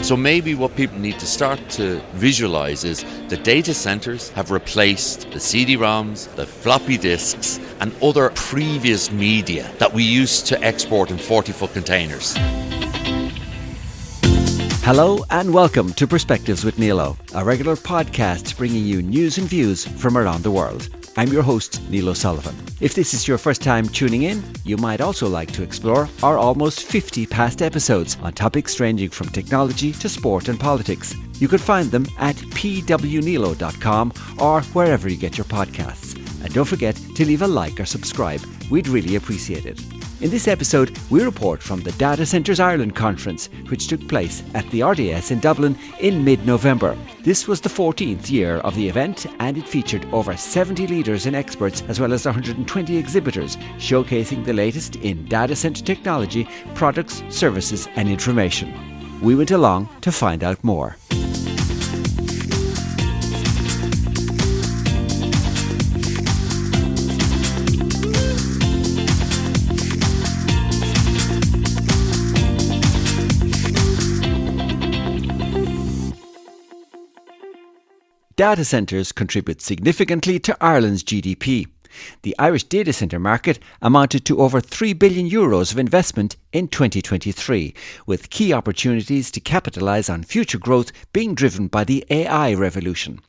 So maybe what people need to start to visualize is the data centers have replaced the CD-ROMs, the floppy disks, and other previous media that we used to export in 40-foot containers. Hello and welcome to Perspectives with Nilo, a regular podcast bringing you news and views from around the world. I'm your host, Neil O'Sullivan. If this is your first time tuning in, you might also like to explore our almost 50 past episodes on topics ranging from technology to sport and politics. You can find them at pwnilo.com or wherever you get your podcasts. And don't forget to leave a like or subscribe. We'd really appreciate it. In this episode, we report from the Datacenters Ireland conference, which took place at the RDS in Dublin in mid-November. This was the 14th year of the event, and it featured over 70 leaders and experts, as well as 120 exhibitors, showcasing the latest in data center technology, products, services, and information. We went along to find out more. Data centres contribute significantly to Ireland's GDP. The Irish data centre market amounted to over €3 billion of investment in 2023, with key opportunities to capitalise on future growth being driven by the AI revolution.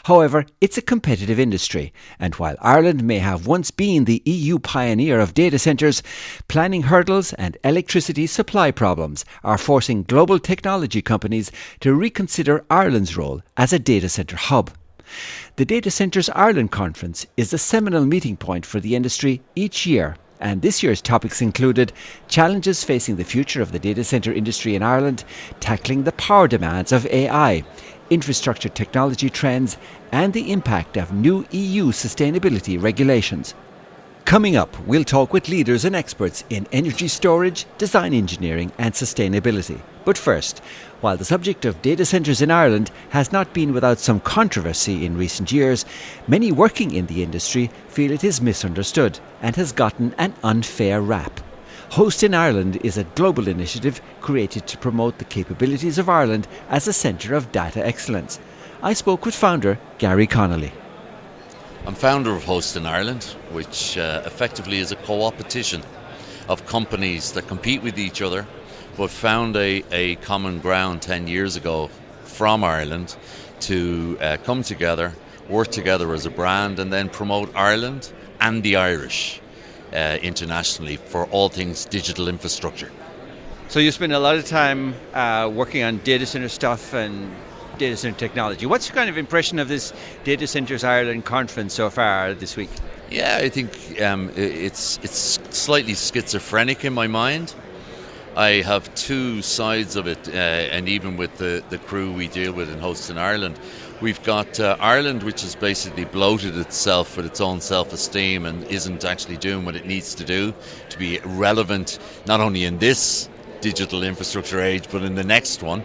However, it's a competitive industry, and while Ireland may have once been the EU pioneer of data centres, planning hurdles and electricity supply problems are forcing global technology companies to reconsider Ireland's role as a data centre hub. The Datacenters Ireland Conference is a seminal meeting point for the industry each year, and this year's topics included challenges facing the future of the data centre industry in Ireland, tackling the power demands of AI, infrastructure technology trends, and the impact of new EU sustainability regulations. Coming up, we'll talk with leaders and experts in energy storage, design engineering and sustainability. But first, while the subject of data centres in Ireland has not been without some controversy in recent years, many working in the industry feel it is misunderstood and has gotten an unfair rap. Host in Ireland is a global initiative created to promote the capabilities of Ireland as a centre of data excellence. I spoke with founder Gary Connolly. I'm founder of Host in Ireland, which effectively is a co-opetition of companies that compete with each other, but found a common ground 10 years ago from Ireland to come together, work together as a brand, and then promote Ireland and the Irish internationally for all things digital infrastructure. So you spend a lot of time working on data centre stuff and data centre technology. What's your kind of impression of this Data Centers Ireland conference so far this week? Yeah, I think it's slightly schizophrenic in my mind. I have two sides of it, and even with the crew we deal with in Host in Ireland, we've got Ireland, which has basically bloated itself with its own self-esteem and isn't actually doing what it needs to do to be relevant, not only in this digital infrastructure age, but in the next one.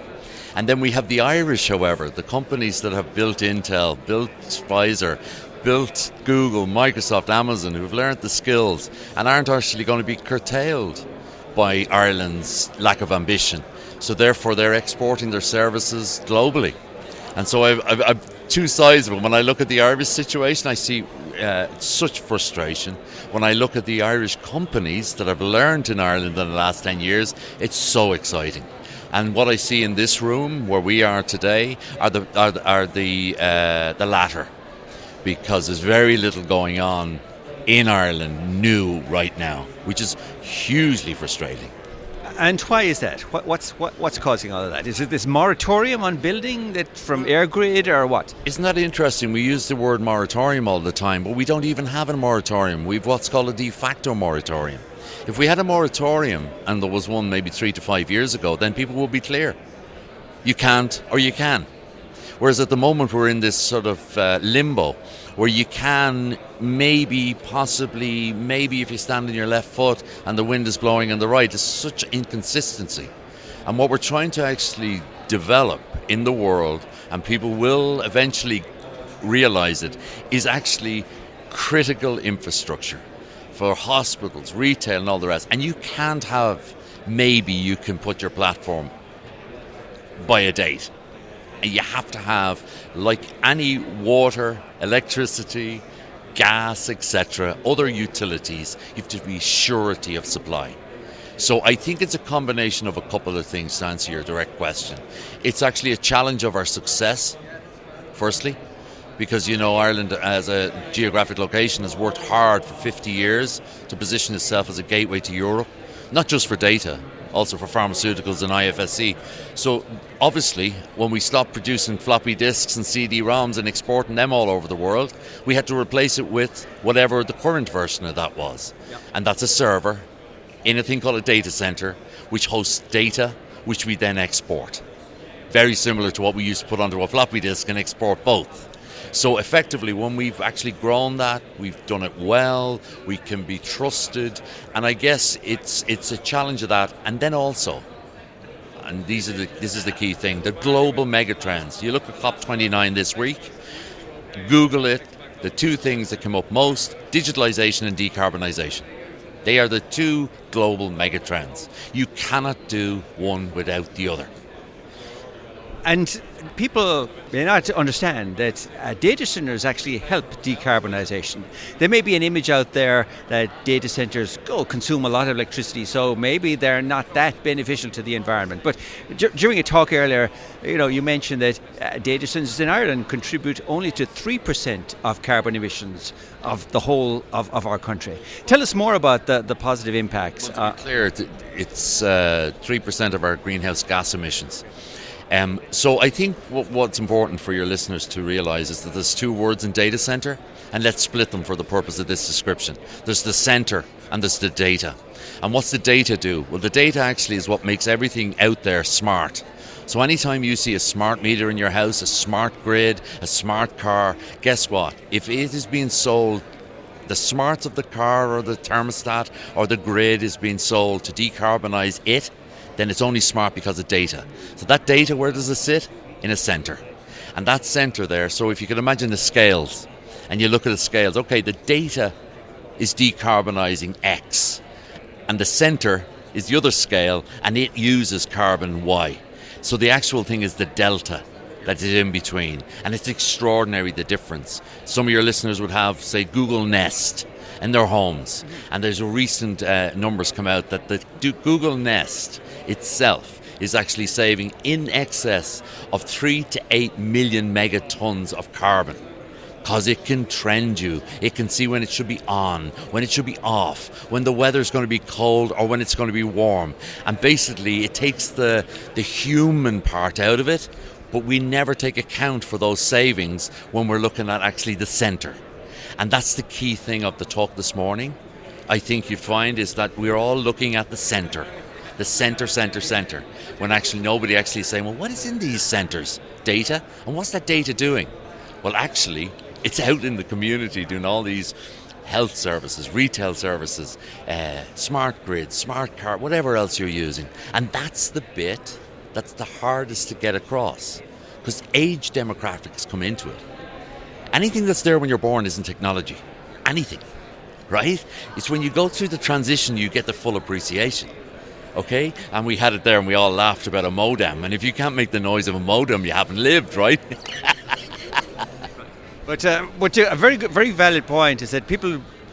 And then we have the Irish, however, the companies that have built Intel, built Pfizer, built Google, Microsoft, Amazon, who've learned the skills and aren't actually going to be curtailed by Ireland's lack of ambition. So therefore they're exporting their services globally. And so I've two sides of it. When I look at the Irish situation, I see such frustration. When I look at the Irish companies that have learned in Ireland in the last 10 years, it's so exciting. And what I see in this room, where we are today, are the latter, because there's very little going on in Ireland new right now, which is hugely frustrating. And why is that? What's causing all of that? Is it this moratorium on building that from EUGreenDeal or what? Isn't that interesting? We use the word moratorium all the time, but we don't even have a moratorium. We've what's called a de facto moratorium. If we had a moratorium, and there was one maybe 3 to 5 years ago, then people would be clear. You can't or you can. Whereas at the moment we're in this sort of limbo where you can maybe, possibly, maybe if you stand on your left foot and the wind is blowing on the right. There's such inconsistency. And what we're trying to actually develop in the world, and people will eventually realize it, is actually critical infrastructure for hospitals, retail and all the rest. And you can't have, maybe you can put your platform by a date. And you have to have, like any water, electricity, gas, etc., other utilities, you have to be surety of supply. So I think it's a combination of a couple of things to answer your direct question. It's actually a challenge of our success, firstly, because, you know, Ireland as a geographic location has worked hard for 50 years to position itself as a gateway to Europe, not just for data, also for pharmaceuticals and IFSC. So obviously, when we stopped producing floppy disks and CD-ROMs and exporting them all over the world, we had to replace it with whatever the current version of that was. Yep. And that's a server in a thing called a data center, which hosts data, which we then export. Very similar to what we used to put onto a floppy disk and export both. So effectively, when we've actually grown that, we've done it well, we can be trusted, and I guess it's a challenge of that. And then also, and this is the key thing, the global megatrends. You look at COP29 this week, Google it, the two things that come up most, digitalization and decarbonisation. They are the two global megatrends. You cannot do one without the other. And people may not understand that data centers actually help decarbonisation. There may be an image out there that data centers consume a lot of electricity, so maybe they're not that beneficial to the environment. But during a talk earlier, you mentioned that data centers in Ireland contribute only to 3% of carbon emissions of the whole of our country. Tell us more about the positive impacts. Well, to be clear, it's 3% of our greenhouse gas emissions. So I think what's important for your listeners to realise is that there's two words in data centre, and let's split them for the purpose of this description. There's the centre and there's the data. And what's the data do? Well, the data actually is what makes everything out there smart. So anytime you see a smart meter in your house, a smart grid, a smart car, guess what? If it is being sold, the smarts of the car or the thermostat or the grid is being sold to decarbonise it, then it's only smart because of data. So that data, where does it sit? In a centre. And that centre there, so if you can imagine the scales, and you look at the scales, okay, the data is decarbonising X, and the centre is the other scale, and it uses carbon Y. So the actual thing is the delta that is in between. And it's extraordinary, the difference. Some of your listeners would have, say, Google Nest in their homes. And there's a recent numbers come out that the Google Nest itself is actually saving in excess of 3 to 8 million megatons of carbon, because it can trend you. It can see when it should be on, when it should be off, when the weather's going to be cold or when it's going to be warm. And basically it takes the human part out of it, but we never take account for those savings when we're looking at actually the centre. And that's the key thing of the talk this morning, I think you find, is that we're all looking at the centre. The centre, when actually nobody actually is saying, well, what is in these centres? Data? And what's that data doing? Well, actually, it's out in the community doing all these health services, retail services, smart grid, smart car, whatever else you're using. And that's the bit that's the hardest to get across, because age demographics come into it. Anything that's there when you're born isn't technology. Anything, right? It's when you go through the transition you get the full appreciation. Okay, and we had it there and we all laughed about a modem, and if you can't make the noise of a modem, you haven't lived, right? But a very valid point is that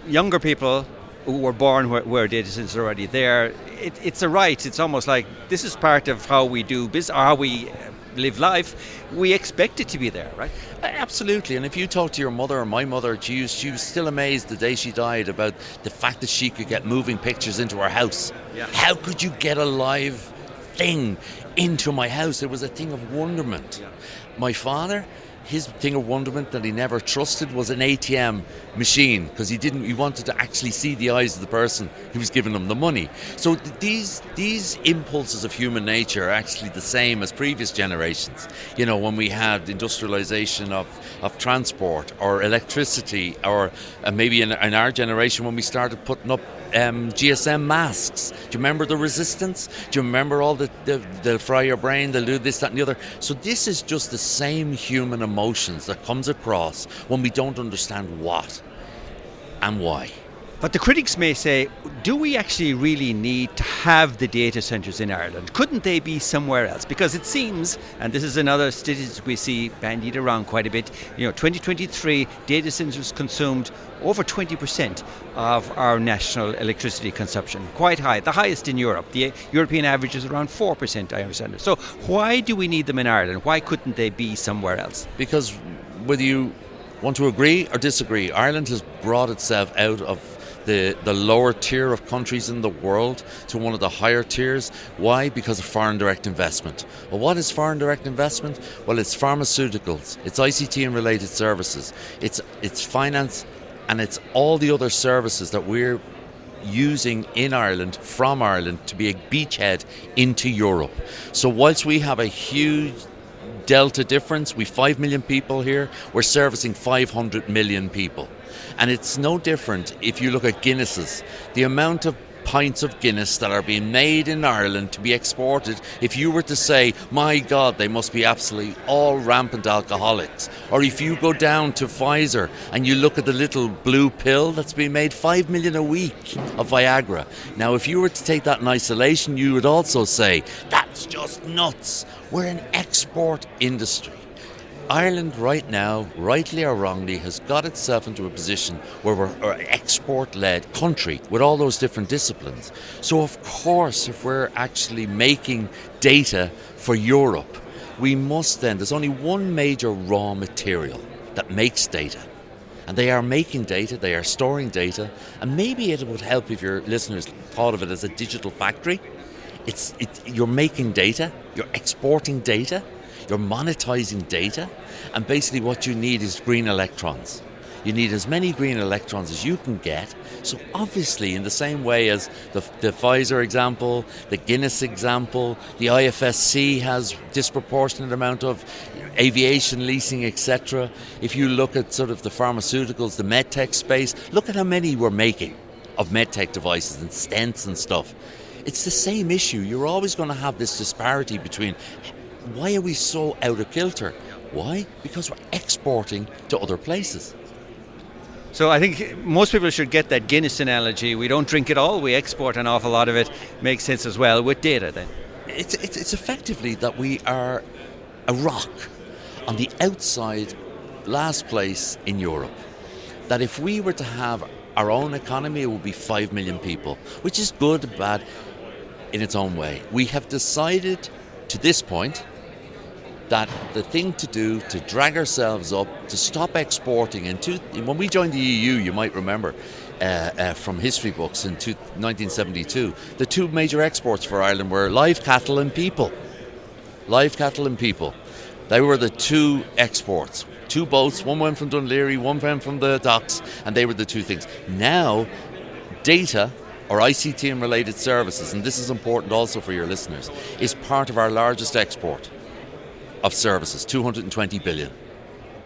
younger people who were born where data centers are already there, it's a right. It's almost like this is part of how we do business, or how we live life. We expect it to be there, right? Absolutely. And if you talk to your mother or my mother, she was still amazed the day she died about the fact that she could get moving pictures into her house. Yeah. How could you get a live thing into my house? It was a thing of wonderment. Yeah. My father, his thing of wonderment that he never trusted was an ATM machine, because he wanted to actually see the eyes of the person who was giving him the money. So these impulses of human nature are actually the same as previous generations. You know, when we had industrialization of transport or electricity, or maybe in our generation when we started putting up GSM masks. Do you remember the resistance? Do you remember all they'll fry your brain, they'll do this, that and the other? So this is just the same human emotions that comes across when we don't understand what and why. But the critics may say, do we actually really need to have the data centres in Ireland? Couldn't they be somewhere else? Because it seems, and this is another statistic we see bandied around quite a bit, 2023 data centres consumed over 20% of our national electricity consumption. Quite high, the highest in Europe. The European average is around 4%, I understand. So why do we need them in Ireland? Why couldn't they be somewhere else? Because whether you want to agree or disagree, Ireland has brought itself out of the lower tier of countries in the world to one of the higher tiers. Why? Because of foreign direct investment. Well, what is foreign direct investment? Well, it's pharmaceuticals, it's ICT and related services, it's finance, and it's all the other services that we're using in Ireland, from Ireland, to be a beachhead into Europe. So whilst we have a huge delta difference, we've 5 million people here, we're servicing 500 million people. And it's no different if you look at Guinnesses. The amount of pints of Guinness that are being made in Ireland to be exported, if you were to say, my God, they must be absolutely all rampant alcoholics. Or if you go down to Pfizer and you look at the little blue pill that's being made, 5 million a week of Viagra. Now, if you were to take that in isolation, you would also say, that's just nuts. We're an export industry. Ireland right now, rightly or wrongly, has got itself into a position where we're an export-led country with all those different disciplines. So of course, if we're actually making data for Europe, we must then, there's only one major raw material that makes data. And they are making data, they are storing data, and maybe it would help if your listeners thought of it as a digital factory. You're making data, you're exporting data, you're monetizing data, and basically what you need is green electrons. You need as many green electrons as you can get. So obviously, in the same way as the Pfizer example, the Guinness example, the IFSC has disproportionate amount of aviation leasing, etc. If you look at sort of the pharmaceuticals, the medtech space, look at how many we're making of medtech devices and stents and stuff. It's the same issue. You're always going to have this disparity between why are we so out of kilter? Why? Because we're exporting to other places. So I think most people should get that Guinness analogy. We don't drink it all, we export an awful lot of it. Makes sense as well with data then. It's effectively that we are a rock on the outside last place in Europe. That if we were to have our own economy, it would be 5 million people, which is good and bad in its own way. We have decided to this point that the thing to do to drag ourselves up, to stop exporting. When we joined the EU, you might remember from history books in 1972, the two major exports for Ireland were live cattle and people. Live cattle and people. They were the two exports. Two boats, one went from Dunleary, one went from the docks, and they were the two things. Now, data or ICT and related services, and this is important also for your listeners, is part of our largest export of services, 220 billion.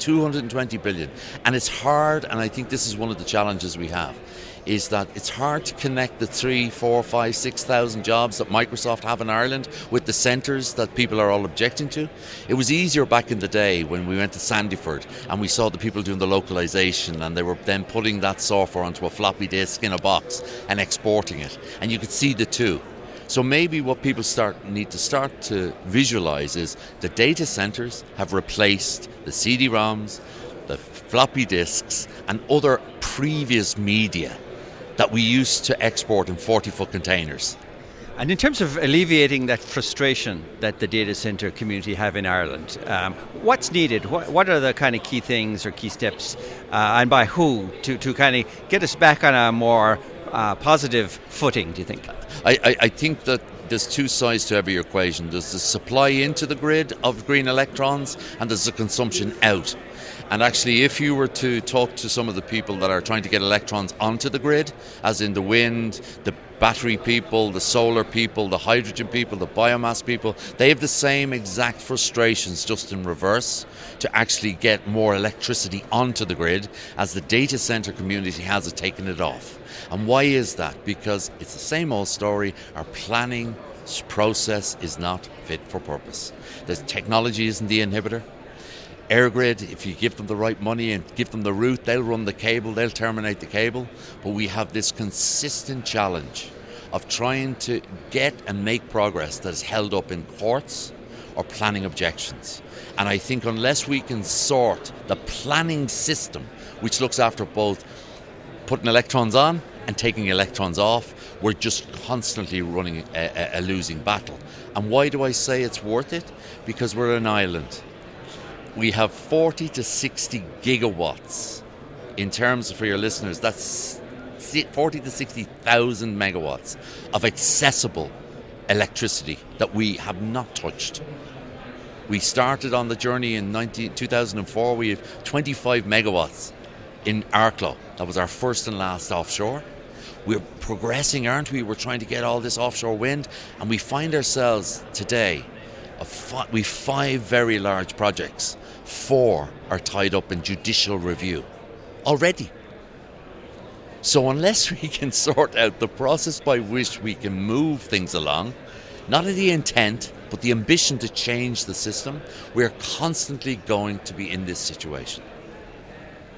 220 billion. And it's hard, and I think this is one of the challenges we have, is that it's hard to connect the 3, 4, 5, 6,000 jobs that Microsoft have in Ireland with the centres that people are all objecting to. It was easier back in the day when we went to Sandyford and we saw the people doing the localisation, and they were then putting that software onto a floppy disk in a box and exporting it. And you could see the two. So maybe what people need to start to visualise is the data centres have replaced the CD-ROMs, the floppy disks, and other previous media that we used to export in 40-foot containers. And in terms of alleviating that frustration that the data centre community have in Ireland, what's needed? What are the kind of key things or key steps, and by who, to kind of get us back on a more positive footing, do you think? I think that there's two sides to every equation. There's the supply into the grid of green electrons, and there's the consumption out. And actually, if you were to talk to some of the people that are trying to get electrons onto the grid, as in the wind, the battery people, the solar people, the hydrogen people, the biomass people, they have the same exact frustrations, just in reverse, to actually get more electricity onto the grid, as the data center community has taken it off. And why is that? Because it's the same old story. Our planning process is not fit for purpose. The technology isn't the inhibitor. EUGrid, if you give them the right money and give them the route, they'll run the cable, they'll terminate the cable. But we have this consistent challenge of trying to get and make progress that is held up in courts or planning objections. And I think unless we can sort the planning system, which looks after both putting electrons on and taking electrons off, we're just constantly running a losing battle. And why do I say it's worth it? Because we're an island. We have 40 to 60 gigawatts. In terms, for your listeners, that's 40 to 60,000 megawatts of accessible electricity that we have not touched. We started on the journey in 2004. We have 25 megawatts in Arklow. That was our first and last offshore. We're progressing, aren't we? We're trying to get all this offshore wind, and we find ourselves today, we've 5 very large projects. 4 are tied up in judicial review already. So unless we can sort out the process by which we can move things along, not the intent, but the ambition to change the system, we're constantly going to be in this situation.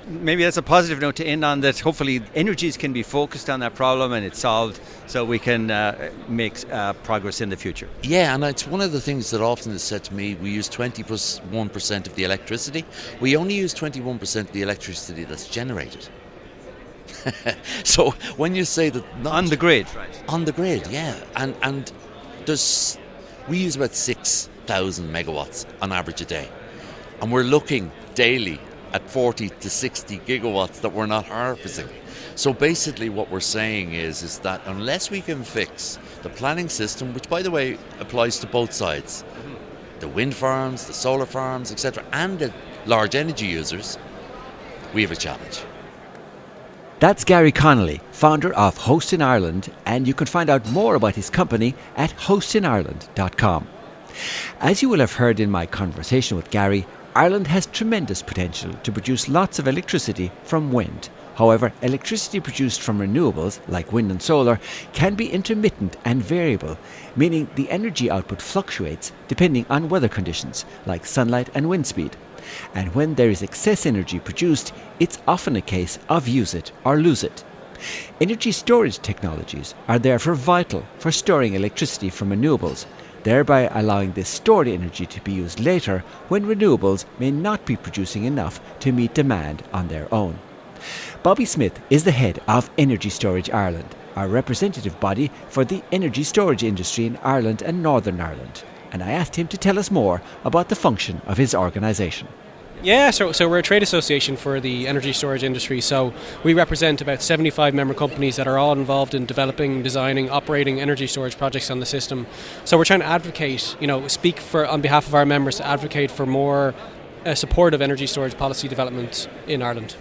Maybe that's a positive note to end on, that hopefully energies can be focused on that problem and it's solved so we can make progress in the future. Yeah, and it's one of the things that often is said to me, we use 21% of the electricity. We only use 21% of the electricity that's generated. So when you say that... On the grid, right? On the grid, yeah. And we use about 6,000 megawatts on average a day. And we're looking daily at 40 to 60 gigawatts that we're not harvesting. So basically what we're saying is that unless we can fix the planning system, which by the way applies to both sides, the wind farms, the solar farms, etc., and the large energy users, we have a challenge. That's Gary Connolly, founder of Host in Ireland, and you can find out more about his company at hostinireland.com. As you will have heard in my conversation with Gary, Ireland has tremendous potential to produce lots of electricity from wind. However, electricity produced from renewables, like wind and solar, can be intermittent and variable, meaning the energy output fluctuates depending on weather conditions, like sunlight and wind speed. And when there is excess energy produced, it's often a case of use it or lose it. Energy storage technologies are therefore vital for storing electricity from renewables, thereby allowing this stored energy to be used later when renewables may not be producing enough to meet demand on their own. Bobby Smith is the head of Energy Storage Ireland, our representative body for the energy storage industry in Ireland and Northern Ireland, and I asked him to tell us more about the function of his organisation. Yeah, so we're a trade association for the energy storage industry, so we represent about 75 member companies that are all involved in developing, designing, operating energy storage projects on the system. So we're trying to advocate, speak on behalf of our members to advocate for more support of energy storage policy development in Ireland.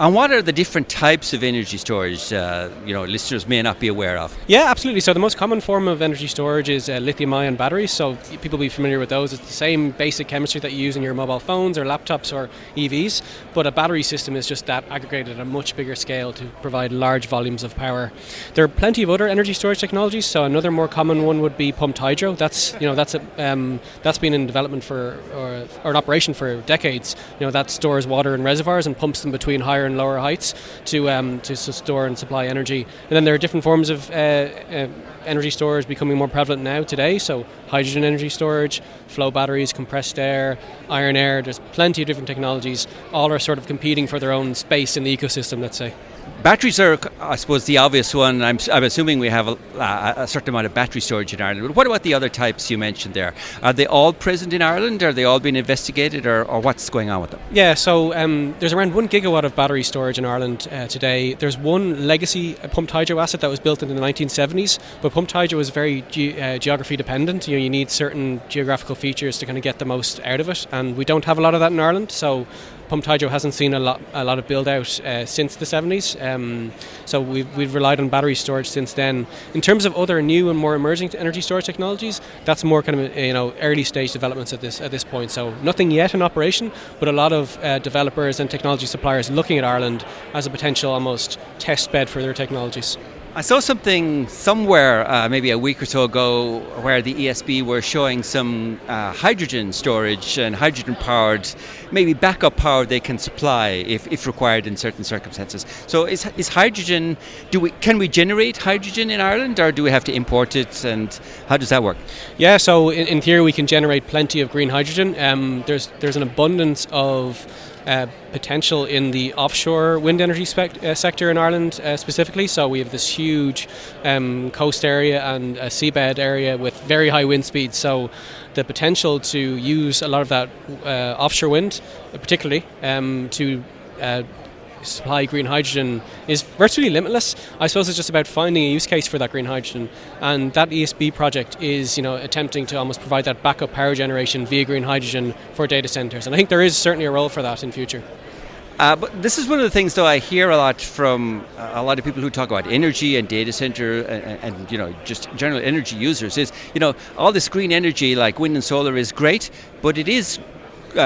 And what are the different types of energy storage, listeners may not be aware of? Yeah, absolutely. So the most common form of energy storage is lithium-ion batteries. So people will be familiar with those. It's the same basic chemistry that you use in your mobile phones or laptops or EVs, but a battery system is just that aggregated at a much bigger scale to provide large volumes of power. There are plenty of other energy storage technologies. So another more common one would be pumped hydro. That's been in development or in operation for decades. That stores water in reservoirs and pumps them between higher and lower heights to store and supply energy. And then there are different forms of energy storage becoming more prevalent now today. So hydrogen energy storage, flow batteries, compressed air, iron air. There's plenty of different technologies. All are sort of competing for their own space in the ecosystem, let's say. Batteries are, I suppose, the obvious one. I'm assuming we have a certain amount of battery storage in Ireland. But what about the other types you mentioned there? Are they all present in Ireland? Are they all being investigated, or what's going on with them? Yeah, so there's around 1 gigawatt of battery storage in Ireland today. There's one legacy pumped hydro asset that was built in the 1970s, but pumped hydro is very geography dependent. You need certain geographical features to kind of get the most out of it, and we don't have a lot of that in Ireland. So pumped hydro hasn't seen a lot of build out since the 70s, so we've relied on battery storage since then. In terms of other new and more emerging energy storage technologies, that's more kind of early stage developments at this point. So nothing yet in operation, but a lot of developers and technology suppliers looking at Ireland as a potential almost test bed for their technologies. I saw something somewhere maybe a week or so ago where the ESB were showing some hydrogen storage and hydrogen powered, maybe backup power they can supply if required in certain circumstances. So is hydrogen, can we generate hydrogen in Ireland, or do we have to import it, and how does that work? Yeah, so in theory we can generate plenty of green hydrogen. There's an abundance of potential in the offshore wind energy sector in Ireland specifically. So we have this huge coast area and a seabed area with very high wind speeds. So the potential to use a lot of that offshore wind, particularly to supply green hydrogen, is virtually limitless. I suppose it's just about finding a use case for that green hydrogen, and that ESB project is attempting to almost provide that backup power generation via green hydrogen for data centers, and I think there is certainly a role for that in future. But this is one of the things, though, I hear a lot from a lot of people who talk about energy and data center and just general energy users is, all this green energy like wind and solar is great, but it is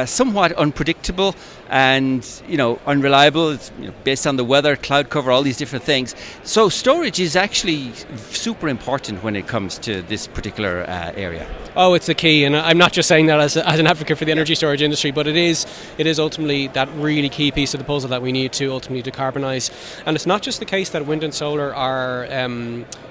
somewhat unpredictable and unreliable. It's based on the weather, cloud cover, all these different things. So storage is actually super important when it comes to this particular area. Oh, it's the key, and I'm not just saying that as an advocate for the energy storage industry, but it is ultimately that really key piece of the puzzle that we need to ultimately decarbonise. And it's not just the case that wind and solar are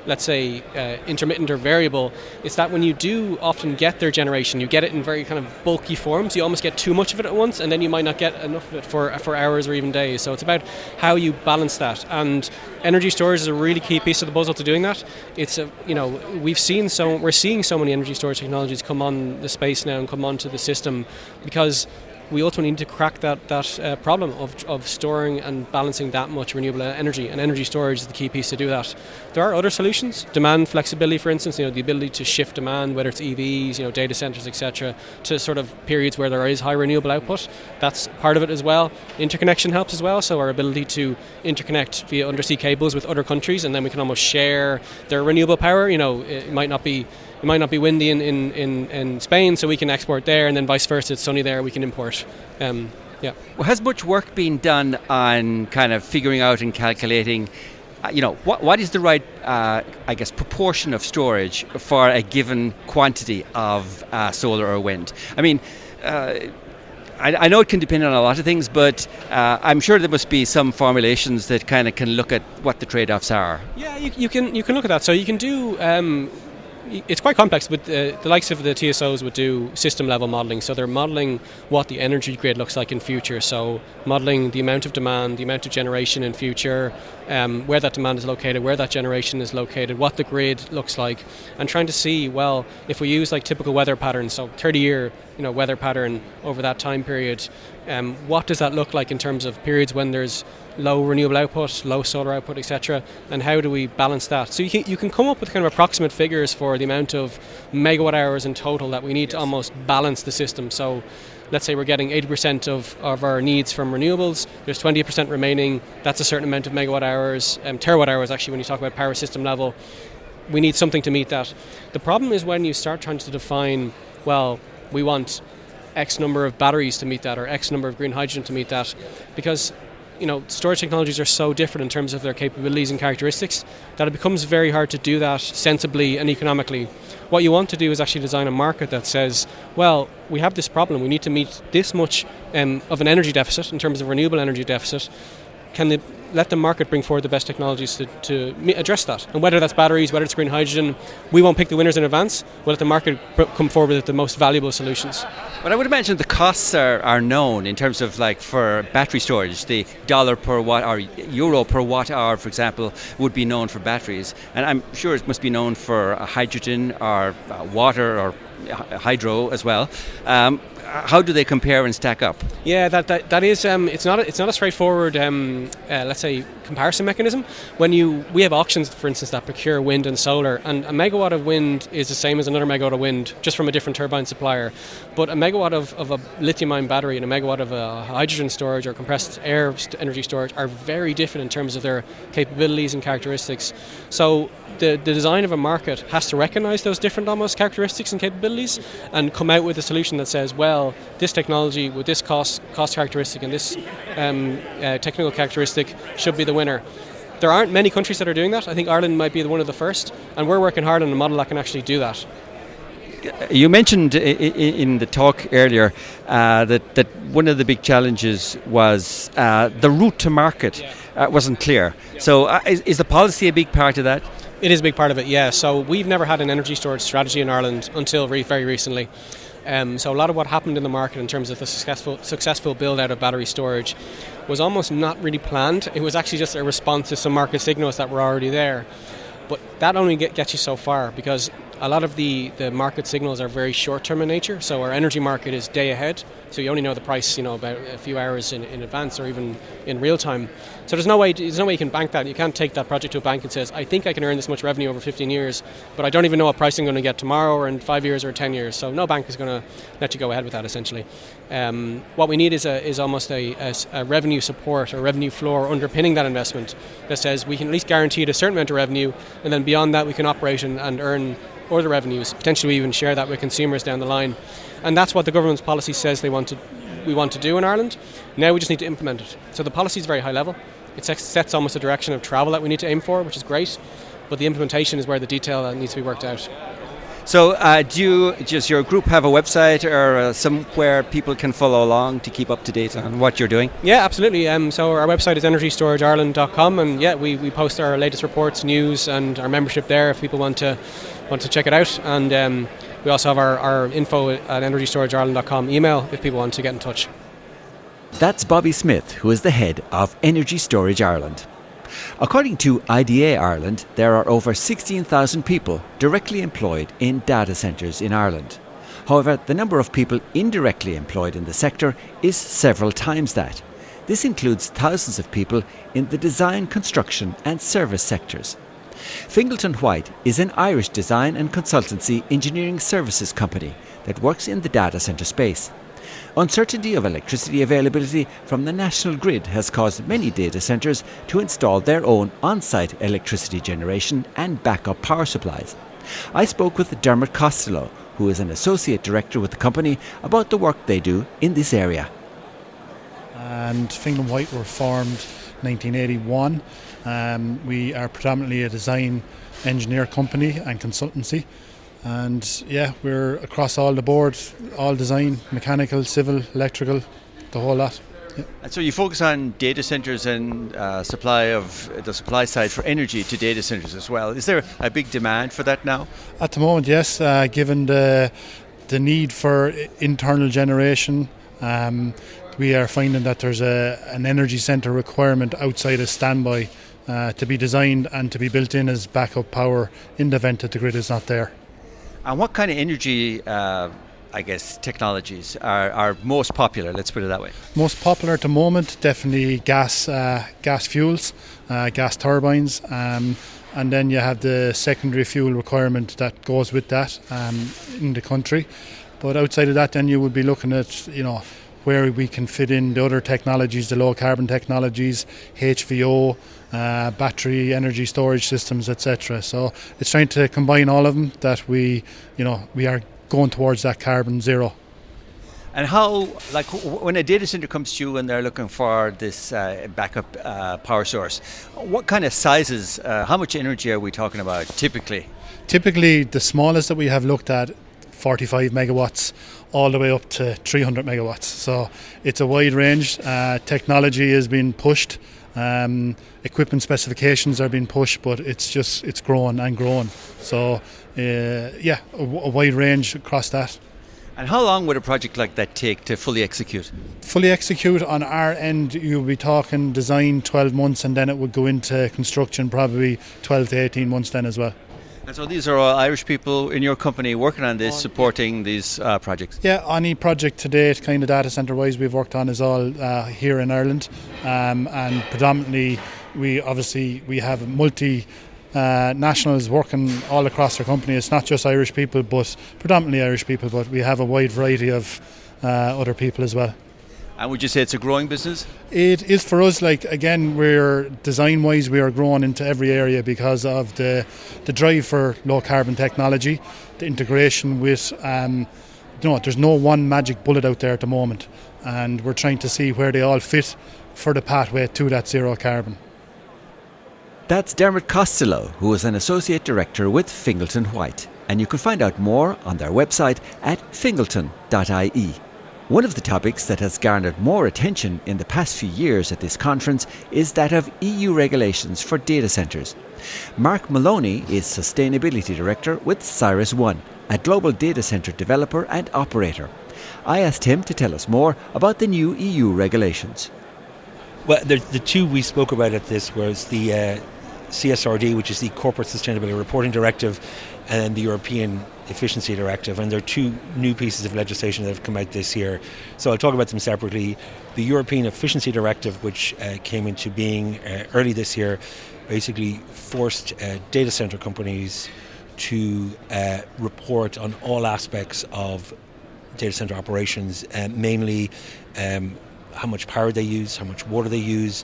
let's say intermittent or variable. It's that when you do often get their generation, you get it in very kind of bulky forms. You almost get too much of it at once, and then you might not get enough of it for hours or even days. So it's about how you balance that, and energy storage is a really key piece of the puzzle to doing that. It's we're seeing so many energy storage technologies come on the space now and come onto the system, because we ultimately need to crack that problem of storing and balancing that much renewable energy, and energy storage is the key piece to do that. There are other solutions, demand flexibility, for instance, the ability to shift demand, whether it's EVs, data centers, etc., to sort of periods where there is high renewable output. That's part of it as well. Interconnection helps as well, so our ability to interconnect via undersea cables with other countries, and then we can almost share their renewable power. It might not be windy in Spain, so we can export there, and then vice versa, it's sunny there, we can import. Well, has much work been done on kind of figuring out and calculating, what is the right, proportion of storage for a given quantity of solar or wind? I mean, I know it can depend on a lot of things, but I'm sure there must be some formulations that kind of can look at what the trade-offs are. Yeah, you can look at that. So you can do. It's quite complex, but the likes of the TSOs would do system level modelling. So they're modelling what the energy grid looks like in future. So modelling the amount of demand, the amount of generation in future, where that demand is located, where that generation is located, what the grid looks like, and trying to see, well, if we use like typical weather patterns, so 30-year weather pattern over that time period, what does that look like in terms of periods when there's low renewable output, low solar output, etc., and how do we balance that? So you can come up with kind of approximate figures for the amount of megawatt hours in total that we need to almost balance the system. So let's say we're getting 80% of our needs from renewables, there's 20% remaining, that's a certain amount of megawatt hours, terawatt hours actually when you talk about power system level. We need something to meet that. The problem is when you start trying to define, well, we want X number of batteries to meet that, or X number of green hydrogen to meet that, because storage technologies are so different in terms of their capabilities and characteristics that it becomes very hard to do that sensibly and economically. What you want to do is actually design a market that says, well, we have this problem, we need to meet this much of an energy deficit in terms of renewable energy deficit. Can they let the market bring forward the best technologies to address that? And whether that's batteries, whether it's green hydrogen, we won't pick the winners in advance. We'll let the market come forward with the most valuable solutions. But I would imagine the costs are known in terms of, like, for battery storage, the dollar per watt or euro per watt hour, for example, would be known for batteries. And I'm sure it must be known for hydrogen or water or hydro as well. How do they compare and stack up? Yeah, that is. It's not a straightforward, let's say, comparison mechanism. We have auctions, for instance, that procure wind and solar, and a megawatt of wind is the same as another megawatt of wind, just from a different turbine supplier. But a megawatt of a lithium-ion battery and a megawatt of a hydrogen storage or compressed air energy storage are very different in terms of their capabilities and characteristics. So the design of a market has to recognize those different almost characteristics and capabilities and come out with a solution that says, well, this technology with this cost characteristic and this technical characteristic should be the winner. There aren't many countries that are doing that. I think Ireland might be one of the first, and we're working hard on a model that can actually do that. You mentioned in the talk earlier that one of the big challenges was the route to market wasn't clear. Yeah. So is the policy a big part of that? It is a big part of it, yeah. So we've never had an energy storage strategy in Ireland until very recently. So a lot of what happened in the market in terms of the successful build-out of battery storage was almost not really planned. It was actually just a response to some market signals that were already there. But that only gets you so far, because a lot of the market signals are very short-term in nature. So our energy market is day ahead. So you only know the price, about a few hours in advance or even in real time. So there's no way you can bank that. You can't take that project to a bank and says, I think I can earn this much revenue over 15 years, but I don't even know what price I'm going to get tomorrow or in 5 years or 10 years. So no bank is going to let you go ahead with that, essentially. What we need is almost a revenue support or revenue floor underpinning that investment that says we can at least guarantee a certain amount of revenue, and then beyond that we can operate and earn other revenues. Potentially we even share that with consumers down the line. And that's what the government's policy says we want to do in Ireland. Now we just need to implement it. So the policy is very high level. It sets almost a direction of travel that we need to aim for, which is great. But the implementation is where the detail needs to be worked out. So does your group have a website or somewhere people can follow along to keep up to date on what you're doing? Yeah, absolutely. So our website is energystorageIreland.com, and we post our latest reports, news, and our membership there if people want to check it out. And we also have our info at energystorageIreland.com email if people want to get in touch. That's Bobby Smith, who is the head of Energy Storage Ireland. According to IDA Ireland, there are over 16,000 people directly employed in data centres in Ireland. However, the number of people indirectly employed in the sector is several times that. This includes thousands of people in the design, construction and service sectors. Fingleton White is an Irish design and consultancy engineering services company that works in the data centre space. Uncertainty of electricity availability from the national grid has caused many data centres to install their own on-site electricity generation and backup power supplies. I spoke with Dermot Costello, who is an associate director with the company, about the work they do in this area. And Fingleton White were formed 1981. We are predominantly a design engineer company and consultancy. And we're across all the board, all design, mechanical, civil, electrical, the whole lot. Yeah. And so you focus on data centres and the supply side for energy to data centres as well. Is there a big demand for that now? At the moment, yes. Given the need for internal generation, we are finding that there's an energy centre requirement outside of standby to be designed and to be built in as backup power in the event that the grid is not there. And what kind of energy, technologies are most popular? Let's put it that way. Most popular at the moment, definitely gas fuels, gas turbines, and then you have the secondary fuel requirement that goes with that in the country. But outside of that, then you would be looking at, where we can fit in the other technologies, the low carbon technologies, HVO, battery energy storage systems, etc. So it's trying to combine all of them that we are going towards that carbon zero. And how, when a data center comes to you and they're looking for this backup power source, what kind of sizes, how much energy are we talking about typically? Typically, the smallest that we have looked at, 45 megawatts, all the way up to 300 megawatts. So it's a wide range. Technology is being pushed. Equipment specifications are being pushed, but it's growing and growing. So a wide range across that. And how long would a project like that take to fully execute? Fully execute on our end, you'll be talking design 12 months, and then it would go into construction probably 12 to 18 months then as well. And so these are all Irish people in your company working on this, supporting these projects? Yeah, any project to date, kind of data centre wise, we've worked on is all here in Ireland, and predominantly we have multi-nationals working all across our company. It's not just Irish people, but predominantly Irish people, but we have a wide variety of other people as well. And would you say it's a growing business? It is for us. Again, we're design-wise, we are growing into every area because of the drive for low-carbon technology, the integration with, there's no one magic bullet out there at the moment, and we're trying to see where they all fit for the pathway to that zero carbon. That's Dermot Costello, who is an Associate Director with Fingleton White, and you can find out more on their website at fingleton.ie. One of the topics that has garnered more attention in the past few years at this conference is that of EU regulations for data centres. Mark Maloney is Sustainability Director with CyrusOne, a global data centre developer and operator. I asked him to tell us more about the new EU regulations. Well, the two we spoke about at this was the CSRD, which is the Corporate Sustainability Reporting Directive, and the European Efficiency Directive, and there are two new pieces of legislation that have come out this year. So I'll talk about them separately. The European Efficiency Directive, which came into being early this year, basically forced data center companies to report on all aspects of data center operations, mainly how much power they use, how much water they use,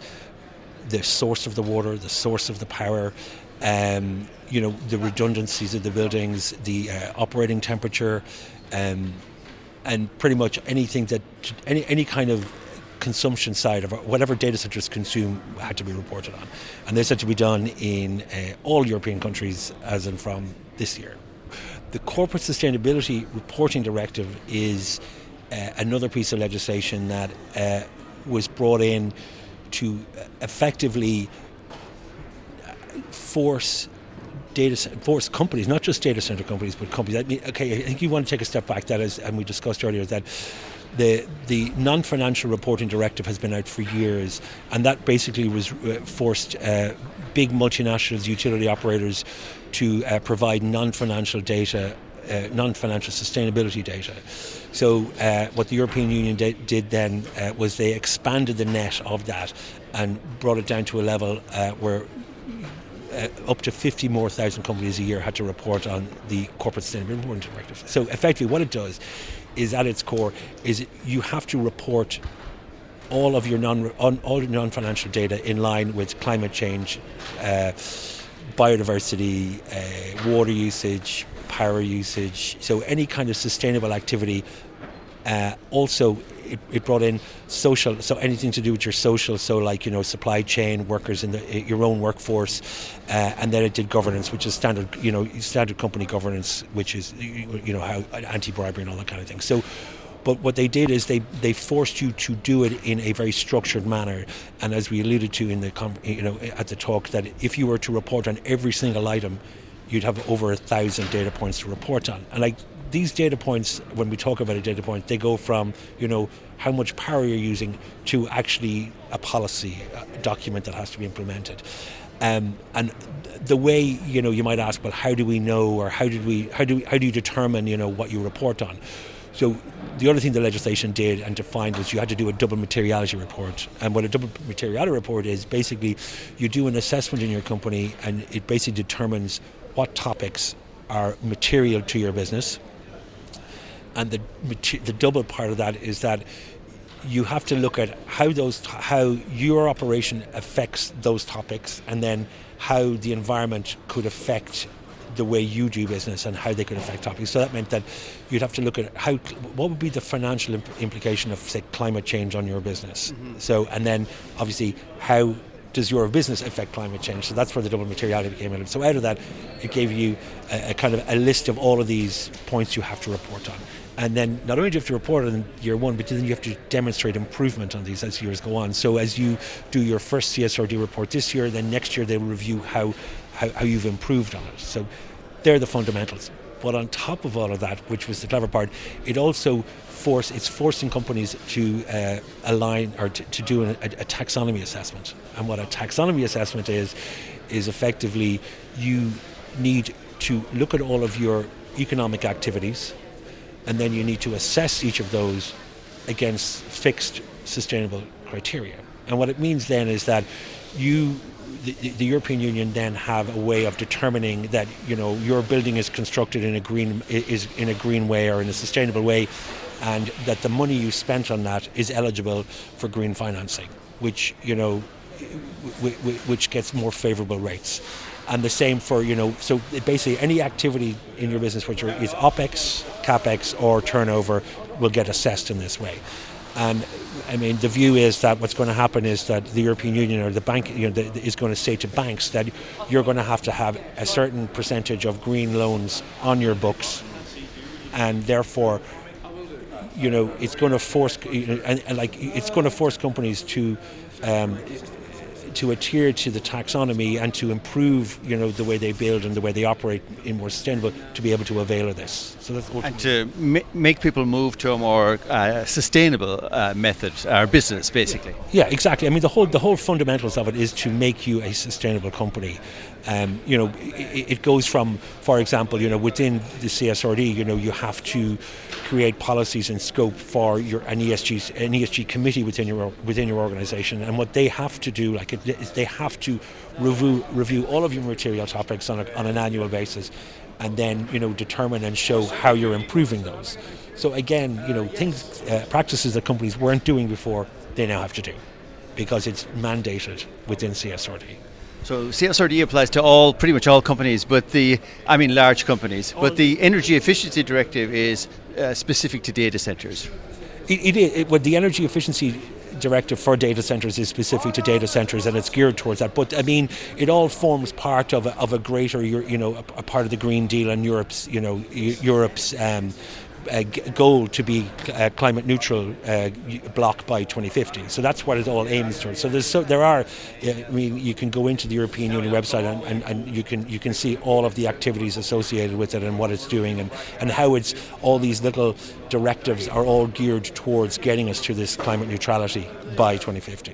the source of the water, the source of the power, the redundancies of the buildings, the operating temperature, and pretty much anything that any kind of consumption side of whatever data centers consume had to be reported on, and this had to be done in all European countries as in from this year. The Corporate Sustainability Reporting Directive is another piece of legislation that was brought in to effectively force companies, not just data center companies, but companies. I think you want to take a step back. That is, and we discussed earlier that the non-financial reporting directive has been out for years, and that basically was forced big multinationals, utility operators, to provide non-financial data, non-financial sustainability data. So what the European Union did then was they expanded the net of that and brought it down to a level where up to 50,000 more companies a year had to report on the Corporate Sustainability Reporting Directive. So effectively what it does is, at its core, is you have to report all of your non-financial data in line with climate change, biodiversity, water usage, power usage, so any kind of sustainable activity. Also, it brought in social, so anything to do with your social, so like, supply chain, workers in your own workforce, and then it did governance, which is standard company governance, which is, how anti-bribery and all that kind of thing. So, but what they did is they forced you to do it in a very structured manner, and as we alluded to in the at the talk, that if you were to report on every single item, you'd have over 1,000 data points to report on. And these data points, when we talk about a data point, they go from, how much power you're using to actually a policy document that has to be implemented. And the way, you might ask, well, how do we know, or how do you determine, what you report on? So the other thing the legislation did and defined was you had to do a double materiality report. And what a double materiality report is, basically you do an assessment in your company, and it basically determines what topics are material to your business. And the double part of that is that you have to look at how your operation affects those topics, and then how the environment could affect the way you do business and how they could affect topics. So that meant that you'd have to look at what would be the financial implication of, say, climate change on your business. Mm-hmm. So, and then obviously how does your business affect climate change? So that's where the double materiality came in. So out of that, it gave you a kind of a list of all of these points you have to report on. And then not only do you have to report on year one, but then you have to demonstrate improvement on these as years go on. So as you do your first CSRD report this year, then next year they will review how you've improved on it. So they're the fundamentals. But on top of all of that, which was the clever part, it also it's forcing companies to align, or to do a taxonomy assessment. And what a taxonomy assessment is effectively you need to look at all of your economic activities, and then you need to assess each of those against fixed sustainable criteria. And what it means then is that the European Union then have a way of determining that your building is constructed in a green way or in a sustainable way, and that the money you spent on that is eligible for green financing, which which gets more favourable rates. And the same for, so basically any activity in your business which is OPEX, CAPEX or turnover will get assessed in this way. And I mean, the view is that what's going to happen is that the European Union or the bank, is going to say to banks that you're going to have a certain percentage of green loans on your books, and therefore, it's going to force, it's going to force companies to adhere to the taxonomy and to improve, the way they build and the way they operate in more sustainable, to be able to avail of this. So that's and to make people move to a more sustainable method or business, basically. Yeah, exactly. I mean, the whole fundamentals of it is to make you a sustainable company. It goes from, for example, within the CSRD, you have to create policies and scope for an ESG committee within your organisation, and what they have to do, is they have to review all of your material topics on an annual basis, and then determine and show how you're improving those. So again, practices that companies weren't doing before, they now have to do, because it's mandated within CSRD. So CSRD applies to pretty much all companies, large companies. But the Energy Efficiency Directive is specific to data centres. The Energy Efficiency Directive for data centres is specific to data centres, and it's geared towards that. But I mean, it all forms part of a greater, a part of the Green Deal and Europe's goal to be climate neutral block by 2050. So that's what it all aims towards. So you can go into the European Union website and you can see all of the activities associated with it and what it's doing and how it's all these little directives are all geared towards getting us to this climate neutrality by 2050.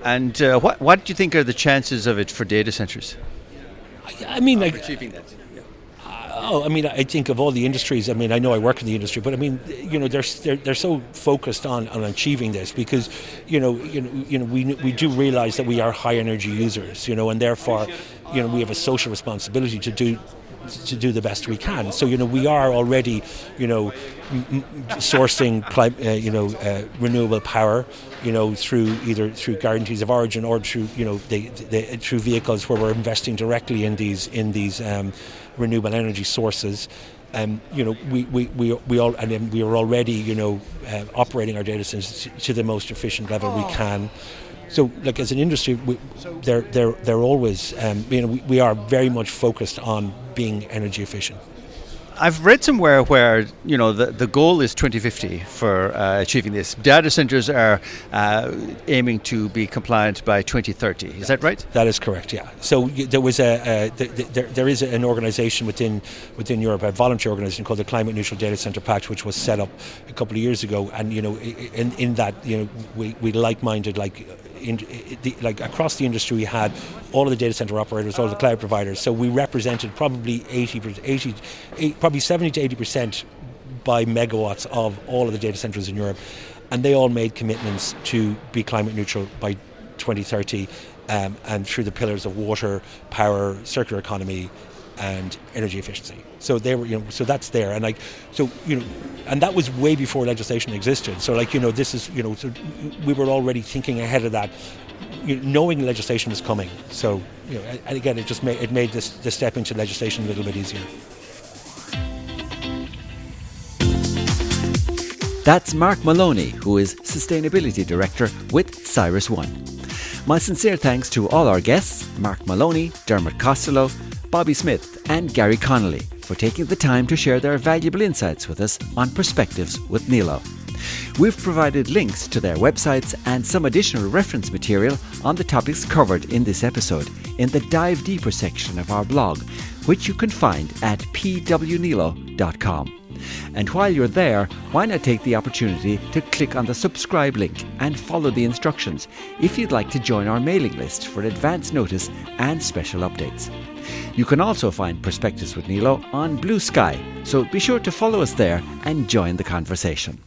And what do you think are the chances of it for data centres? I mean, achieving that. I think of all the industries. I mean, I know I work in the industry, but I mean, they're so focused on achieving this because, we do realise that we are high energy users, and therefore, we have a social responsibility to do the best we can. So, we are already, sourcing renewable power, through guarantees of origin or through, through vehicles where we're investing directly in these renewable energy sources. We are already operating our data centers to the most efficient level we can. So, as an industry, they're always we are very much focused on being energy efficient. I've read somewhere where the goal is 2050 for achieving this. Data centers are aiming to be compliant by 2030. Is that right? That is correct. Yeah. So there was there is an organisation within Europe, a voluntary organisation called the Climate Neutral Data Center Pact, which was set up a couple of years ago, and in that we like-minded across the industry, we had all of the data center operators, all of the cloud providers. So we represented probably 70 to 80% by megawatts of all of the data centers in Europe, and they all made commitments to be climate neutral by 2030, and through the pillars of water, power, circular economy, and energy efficiency. So they were, so that's there, and and that was way before legislation existed. So this is, so we were already thinking ahead of that, knowing legislation was coming. So and again, it made this step into legislation a little bit easier. That's Mark Maloney, who is Sustainability Director with CyrusOne. My sincere thanks to all our guests, Mark Maloney, Dermot Costello, Bobby Smith and Gary Connolly, for taking the time to share their valuable insights with us on Perspectives with Nilo. We've provided links to their websites and some additional reference material on the topics covered in this episode in the Dive Deeper section of our blog, which you can find at pwnilo.com. And while you're there, why not take the opportunity to click on the subscribe link and follow the instructions if you'd like to join our mailing list for advance notice and special updates. You can also find Perspectives with Nilo on Blue Sky, so be sure to follow us there and join the conversation.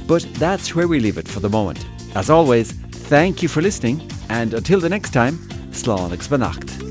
But that's where we leave it for the moment. As always, thank you for listening, and until the next time, Slán ag Sbeannacht.